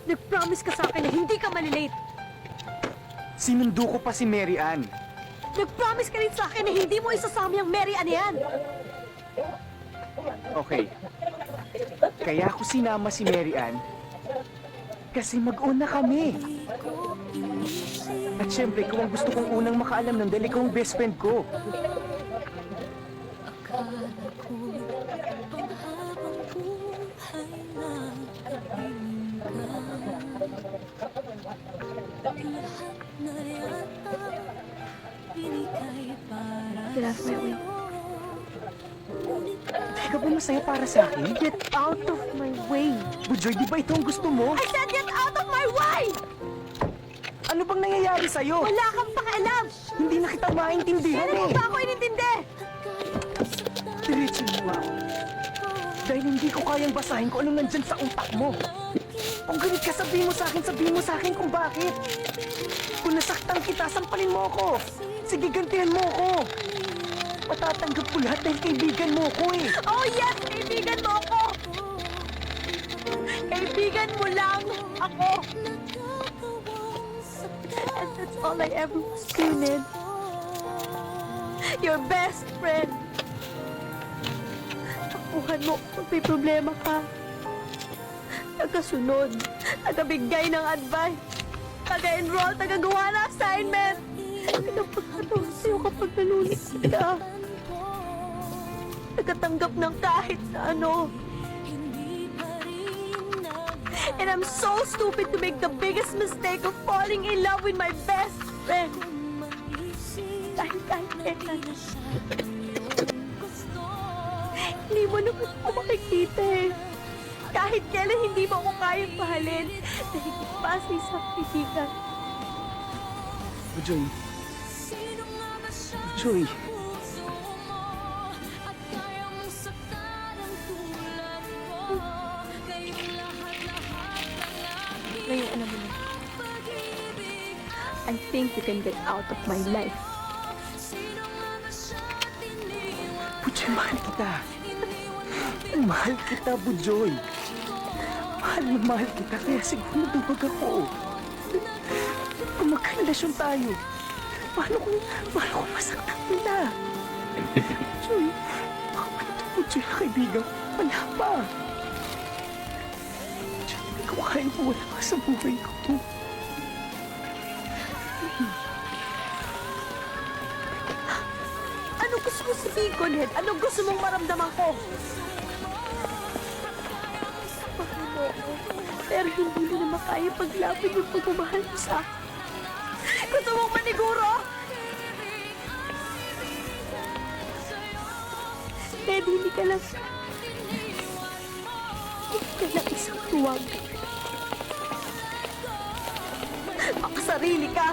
Nag-promise ka sa akin na hindi ka malilate. Sinundo ko pa si Mary Ann. Nag-promise ka rin sa akin na hindi mo isasama yung Mary Ann yan. Okay. Kaya ako sinama si Mary Ann kasi mag-una kami. At syempre, ikaw ang gusto kong unang makaalam ng dahil ikaw ang best friend ko. Get out of my way. Hindi ka ba masaya para sa akin? Get out of my way. Bujoy, di ba ito ang gusto mo? I said get out of my way! Ano bang nangyayari sa'yo? Wala kang pakialam! Hindi na kita maintindihan Kailan mo eh. ba ako inintindi? Diretso mo ako. Dahil hindi ko kayang basahin kung anong nandyan sa utak mo. Kung galit ka, sabihin mo sa akin kung bakit. Kung nasaktan kita, sampalin mo ako. Sige, gantihan mo ako. Matatanggap ko lahat dahil kaibigan mo ako eh. Oh yes! Kaibigan mo ako! Kaibigan mo lang ako! And that's all I ever was to you, Ned. Your best friend. Takuhan mo kung may problema ka. Nagkasunod, nagabigay ng advice, taga-enroll, taga-gawa ng assignment. Pinapagkatawa sa'yo kapag nalulit ka. Nagkatanggap ng kahit na ano. And I'm so stupid to make the biggest mistake of falling in love with my best friend. Dahil kahit kailan, hindi mo naman ako makikita eh. Kahit kailan hindi mo ako kayang mahalin dahil ipasay sa kaibigan. Bujoy. Bujoy. Ngayon, alam mo na. I think you can get out of my life. Bujoy, mahal kita. Mahal kita, Bujoy. Mahal na mahal kita, kaya siguro dubag ako. Kung magkarelasyon tayo, paano kung masaktan kita? Bujoy, baka manito, Bujoy, na kaibigan. Wala pa. Bujoy, hindi ko kaya mawala ka sa buhay ko. Ano gusto mo sabihin ko, Ned? Ano gusto mong maramdaman ko? Mahal mo ako, pero hindi mo na makaya paglapit yung pagmamahal mo sa akin. Gusto mong maniguro? Ned, hindi ka lang isang tuwag. Makasarili ka.